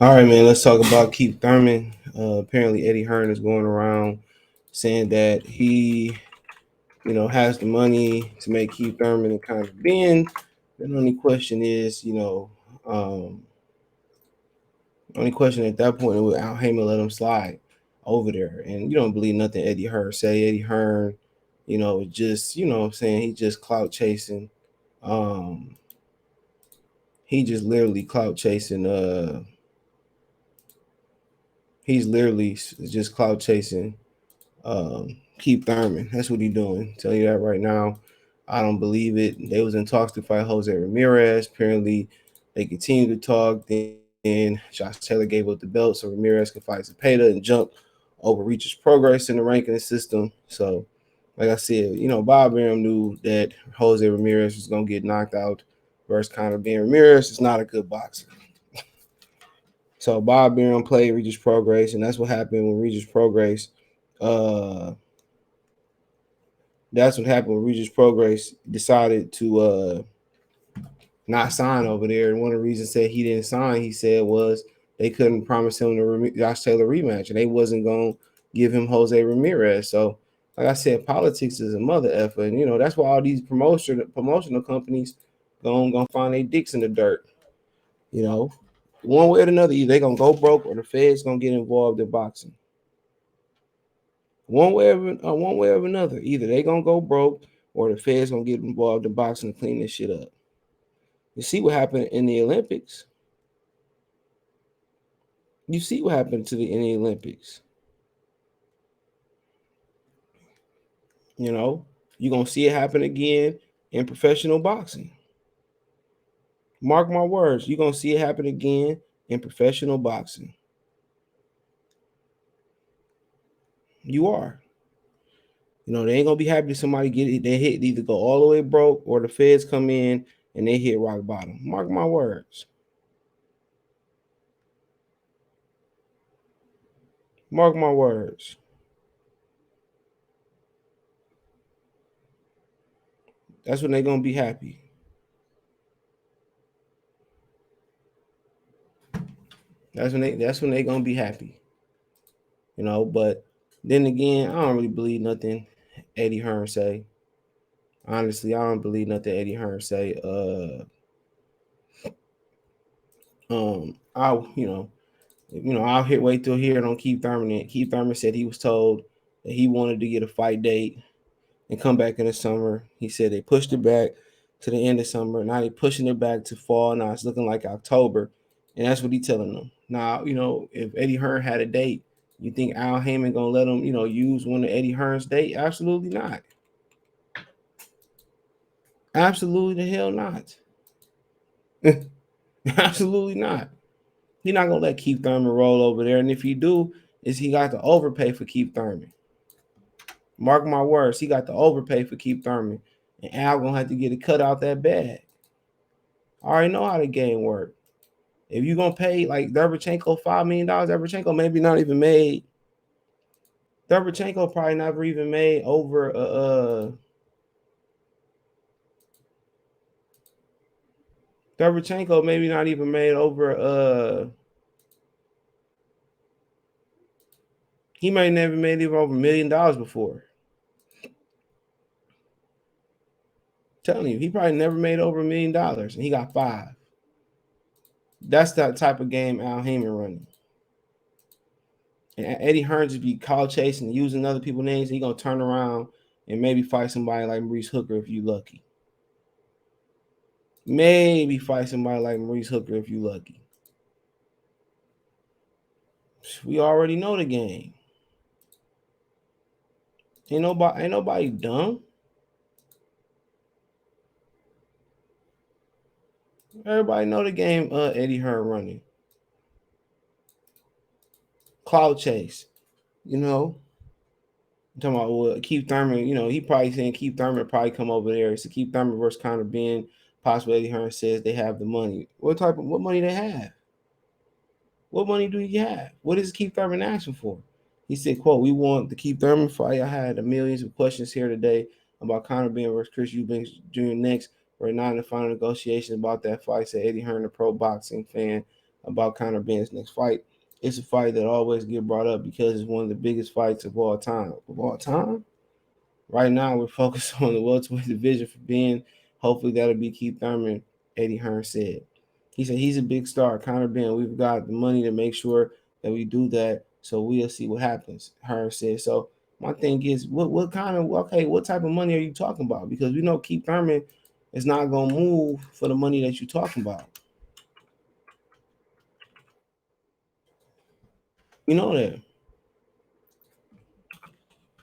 All right, man. Let's talk about Keith Thurman. Apparently, Eddie Hearn is going around saying that he, has the money to make Keith Thurman and kind of Benn. The only question is, only question at that point would Al Heyman let him slide over there, and you don't believe nothing Eddie Hearn say. Eddie Hearn, just what I'm saying, he just clout chasing. Um, he just literally clout chasing. He's literally just clout chasing Keith Thurman. That's what he's doing. Tell you that right now. I don't believe it. They was in talks to fight Jose Ramirez. Apparently, they continue to talk. Then Josh Taylor gave up the belt so Ramirez could fight Zepeda and jump over Reach's progress in the ranking system. So, like I said, Bob Arum knew that Jose Ramirez was gonna get knocked out versus Conor. Being Ramirez is not a good boxer. So Bob Arum played Regis Prograis, and that's what happened when Regis Prograis. Uh, that's what happened when Regis Prograis decided to not sign over there. And one of the reasons said he didn't sign, he said, was they couldn't promise him the Josh Taylor rematch, and they wasn't gonna give him Jose Ramirez. So, like I said, politics is a mother effer, and that's why all these promotional companies gonna find their dicks in the dirt. You know, one way or another, either they gonna go broke or the feds gonna get involved in boxing. One way or another, either they gonna go broke or the feds gonna get involved in boxing to clean this shit up. You see what happened in the Olympics. You see what happened in the Olympics. You know, you're gonna see it happen again in professional boxing. Mark my words, you're gonna see it happen again in professional boxing. You are. They ain't gonna be happy if somebody get it. They hit either go all the way broke or the feds come in and they hit rock bottom. Mark my words. Mark my words. That's when they're gonna be happy. That's when they gonna be happy. But then again, I don't really believe nothing Eddie Hearn say. Honestly, I don't believe nothing Eddie Hearn say. I'll I'll wait till here on Keith Thurman. And Keith Thurman said he was told that he wanted to get a fight date and come back in the summer. He said they pushed it back to the end of summer. Now they pushing it back to fall. Now it's looking like October, and that's what he's telling them. Now if Eddie Hearn had a date, you think Al Heyman gonna let him use one of Eddie Hearn's date? Absolutely not. Absolutely the hell not. Absolutely not. He's not gonna let Keith Thurman roll over there, and if he do, is he got to overpay for Keith Thurman? Mark my words, he got to overpay for Keith Thurman, and Al gonna have to get it cut out that bag. I already know how the game works. If you gonna pay like Derevchenko $5 million, Derevchenko maybe not even made. Derevchenko probably never even made over Derevchenko maybe not even made over he might never made even over $1 million before. I'm telling you, he probably never made over $1 million and he got five. That's that type of game Al Heyman running. And Eddie Hearn just be call chasing and using other people's names. He gonna turn around and maybe fight somebody like Maurice Hooker if you lucky. Maybe fight somebody like Maurice Hooker if you lucky. We already know the game. Ain't nobody dumb. Everybody know the game. Eddie Hearn running. Cloud chase. You know. I'm talking about Keith Thurman. He probably saying Keith Thurman probably come over there. It's Keith Thurman versus Conor Benn. Possibly Eddie Hearn says they have the money. What money they have? What money do you have? What is Keith Thurman asking for? He said, quote, we want the Keith Thurman fight. I had millions of questions here today about Conor Benn versus Chris Eubanks Jr. next. We're not in the final negotiations about that fight, said Eddie Hearn, a pro boxing fan about Conor Benn's next fight. It's a fight that always get brought up because it's one of the biggest fights of all time. Of all time? Right now, we're focused on the welterweight division for Benn. Hopefully, that'll be Keith Thurman, Eddie Hearn said. He said he's a big star, Conor Benn. We've got the money to make sure that we do that. So we'll see what happens. Hearn said. So my thing is, what kind of what type of money are you talking about? Because we know Keith Thurman is not gonna move for the money that you're talking about. You know that.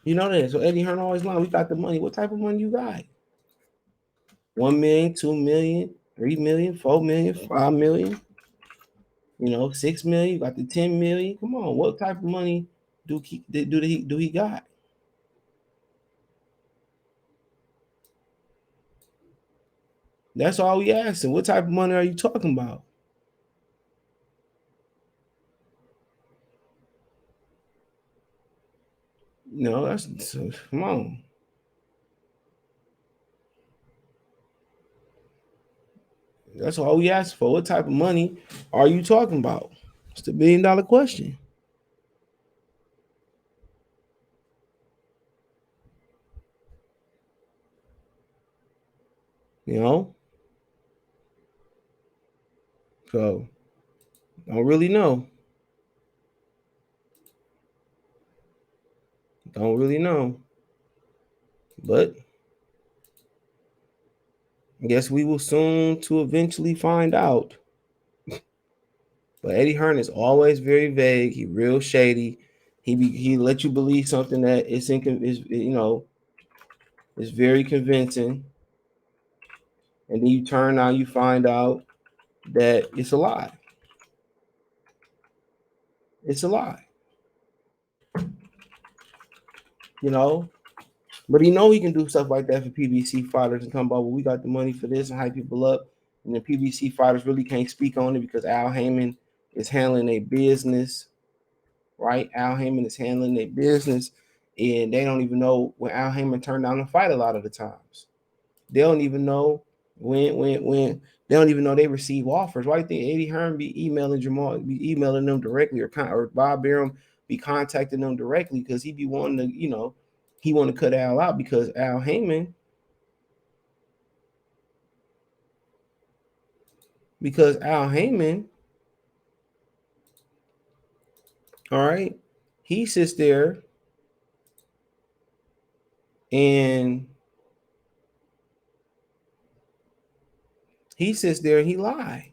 You know that. So Eddie Hearn always lying. We got the money. What type of money you got? 1 million, 2 million, 3 million, 4 million, 5 million. 6 million. You got the 10 million. Come on, what type of money do he got? That's all we asking. What type of money are you talking about? That's come on. That's all we ask for. What type of money are you talking about? It's the $1 billion question. You know, so don't really know. Don't really know. But I guess we will soon to eventually find out. But Eddie Hearn is always very vague. He real shady. He let you believe something that is very convincing, and then you turn out you find out that it's a lie. It's a lie. You know, but he can do stuff like that for PBC fighters and come about, well, we got the money for this and hype people up, and the PBC fighters really can't speak on it because Al Heyman is handling a business, right? Al Heyman is handling their business, and they don't even know when Al Heyman turned down the fight a lot of the times. They don't even know when they don't even know they receive offers. Why do you think Eddie Hearn be emailing Jamal, be emailing them directly, or Bob Arum be contacting them directly because he be wanting to, he want to cut Al out because Al Heyman, all right, he sits there and he lie. I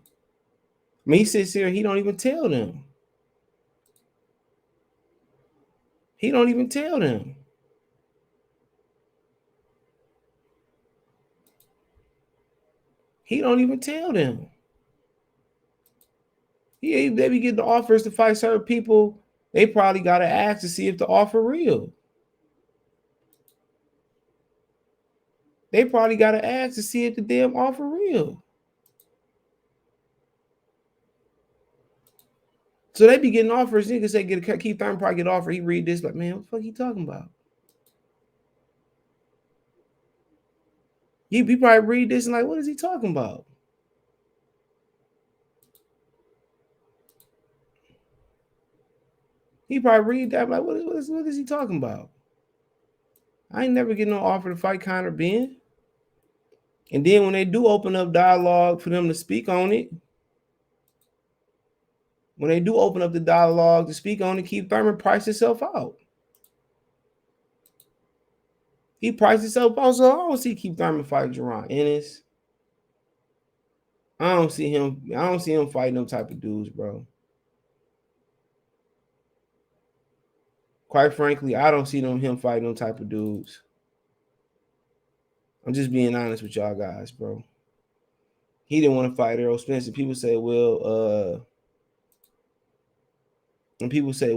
mean, he sits there and he don't even tell them. He don't even tell them. He don't even tell them. They be getting the offers to fight certain people. They probably got to ask to see if the offer real. They probably got to ask to see if the damn offer real. So they be getting offers. Niggas say Keith Thurman probably get offer. He read this like, man, what the fuck he talking about? He probably read this and like, what is he talking about? He probably read that like, what is he talking about? I ain't never getting no offer to fight Conor Benn. And then when they do open up dialogue for them to speak on it, when they do open up the dialogue to speak on it, Keith Thurman priced himself out. He priced himself out. So I don't see Keith Thurman fighting Jerron Ennis. I don't see him fighting them type of dudes, bro. Quite frankly, I don't see him fighting them type of dudes. I'm just being honest with y'all guys, bro. He didn't want to fight Errol Spence. And people say,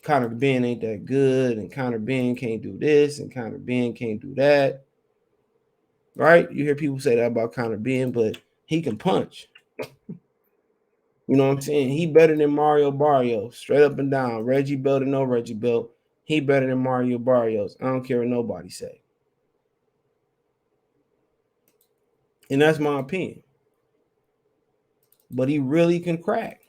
Conor Benn ain't that good, and Conor Benn can't do this, and Conor Benn can't do that. Right? You hear people say that about Conor Benn, but he can punch. You know what I'm saying? He better than Mario Barrios, straight up and down. Reggie Belt or no Reggie Belt, he better than Mario Barrios. I don't care what nobody say. And that's my opinion. but he really can crack.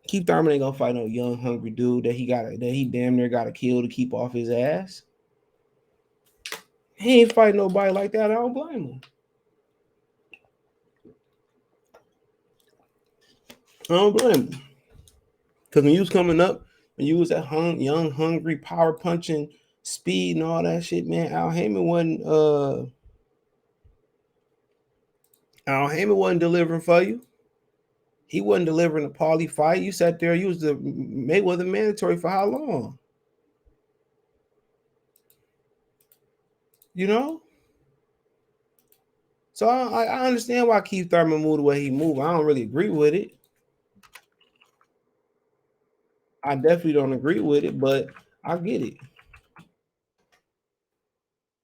Keith Thurman ain't gonna fight no young, hungry dude that he damn near got to kill to keep off his ass. He ain't fighting nobody like that. I don't blame him. I don't blame him. Because when you was coming up, when you was that young, hungry, power punching, speed and all that shit, man, Al Heyman wasn't delivering for you. He wasn't delivering a Paulie fight. You sat there, you was the Mayweather mandatory for how long? You know? So I understand why Keith Thurman moved the way he moved. I don't really agree with it. I definitely don't agree with it, but I get it.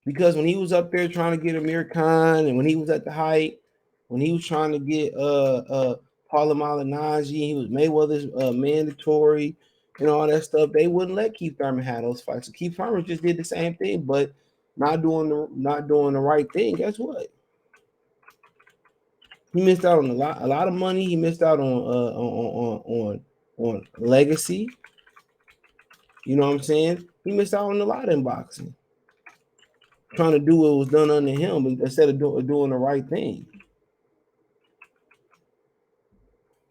Because when he was up there trying to get Amir Khan, and when he was at the height, when he was trying to get Paula Malignaggi, he was Mayweather's mandatory and all that stuff, they wouldn't let Keith Thurman have those fights. So Keith Thurman just did the same thing, but not doing the right thing. Guess what? He missed out on a lot of money. He missed out on legacy. You know what I'm saying? He missed out on a lot in boxing, trying to do what was done under him instead of doing the right thing.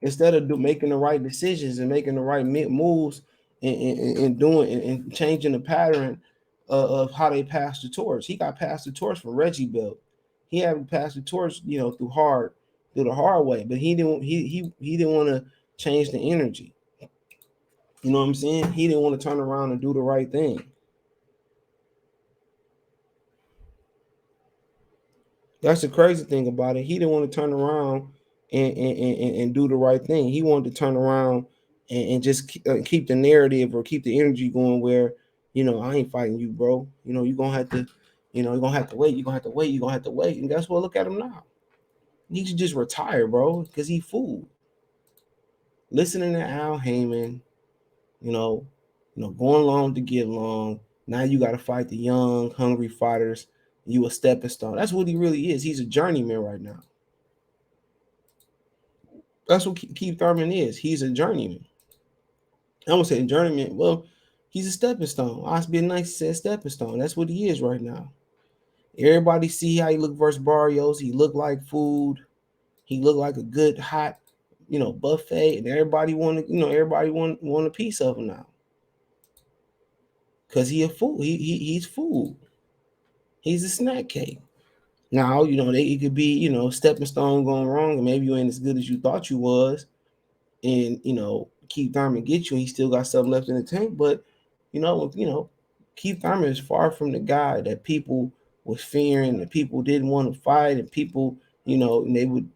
Instead of making the right decisions and making the right moves and doing and changing the pattern of how they pass the torch. He got passed the torch from Reggie Belt. He haven't passed the torch, through the hard way, but he didn't want to change the energy. You know what I'm saying? He didn't want to turn around and do the right thing. That's the crazy thing about it. He didn't want to turn around and do the right thing. He wanted to turn around and just keep the narrative or keep the energy going where, I ain't fighting you, bro. You're going to have to, you're going to have to wait. You're going to have to wait. You're going to have to wait. And guess what? Look at him now. He should just retire, bro, because he fooled. Listening to Al Heyman, going along to get along. Now you got to fight the young, hungry fighters. You a stepping stone. That's what he really is. He's a journeyman right now. That's what Keith Thurman is. He's a journeyman. I won't say journeyman. Well, he's a stepping stone. Osby Nice said stepping stone. That's what he is right now. Everybody see how he look versus Barrios. He looked like food. He looked like a good hot, buffet, and everybody want a piece of him now. Cause he a fool. He's food. He's a snack cake. Now, it could be, stepping stone going wrong, and maybe you ain't as good as you thought you was, and Keith Thurman get you, and he still got something left in the tank. But Keith Thurman is far from the guy that people was fearing, that people didn't want to fight, and people, and they would,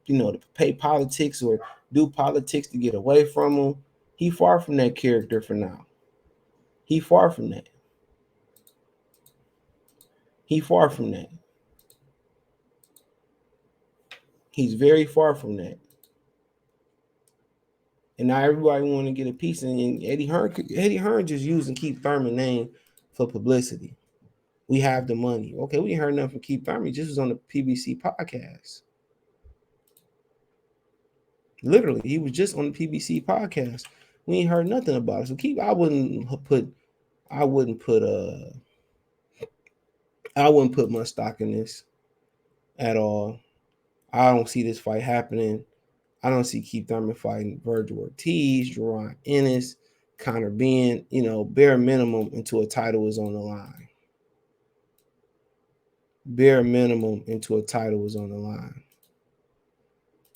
pay politics or do politics to get away from him. He far from that character for now. He far from that. He far from that. He's very far from that. And now everybody want to get a piece. And Eddie Hearn just using Keith Thurman name for publicity. We have the money. Okay, we ain't heard nothing from Keith Thurman. He just was on the PBC podcast. Literally, he was just on the PBC podcast. We ain't heard nothing about it. So I wouldn't put my stock in this at all. I don't see this fight happening. I don't see Keith Thurman fighting Virgil Ortiz, Jerron Ennis, Conor Benn, bare minimum until a title is on the line. Bare minimum until a title is on the line.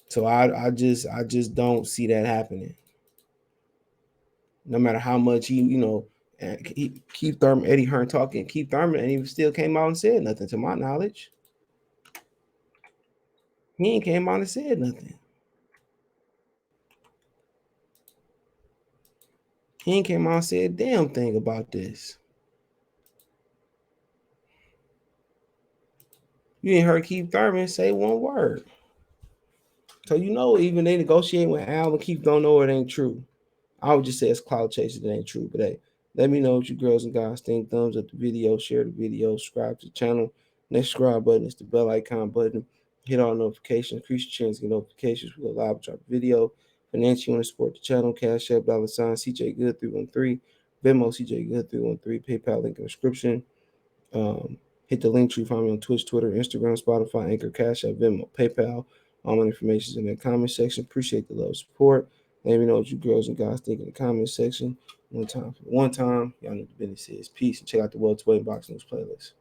So I just don't see that happening. No matter how much Keith Thurman, Eddie Hearn talking, Keith Thurman, and he still came out and said nothing to my knowledge. He ain't came out and said nothing. He ain't came out and said a damn thing about this. You ain't heard Keith Thurman say one word. So even they negotiate with Al and Keith don't know it ain't true. I would just say it's cloud chasing, it ain't true. But hey, let me know what you girls and guys think. Thumbs up the video, share the video, subscribe to the channel. Next subscribe button is the bell icon button. Hit all notifications, increase your chance to get notifications. We go live, drop a video. Financially, you want to support the channel, Cash App, $ CJ Good 313, Venmo CJ Good 313, PayPal link in the description. Hit the link tree, find me on Twitch, Twitter, Instagram, Spotify, Anchor, Cash App, Venmo, PayPal. All my information is in the comment section. Appreciate the love, support. Let me know what you girls and guys think in the comment section. One time, y'all know what the business is. Peace, and check out the World Toy Box News playlist.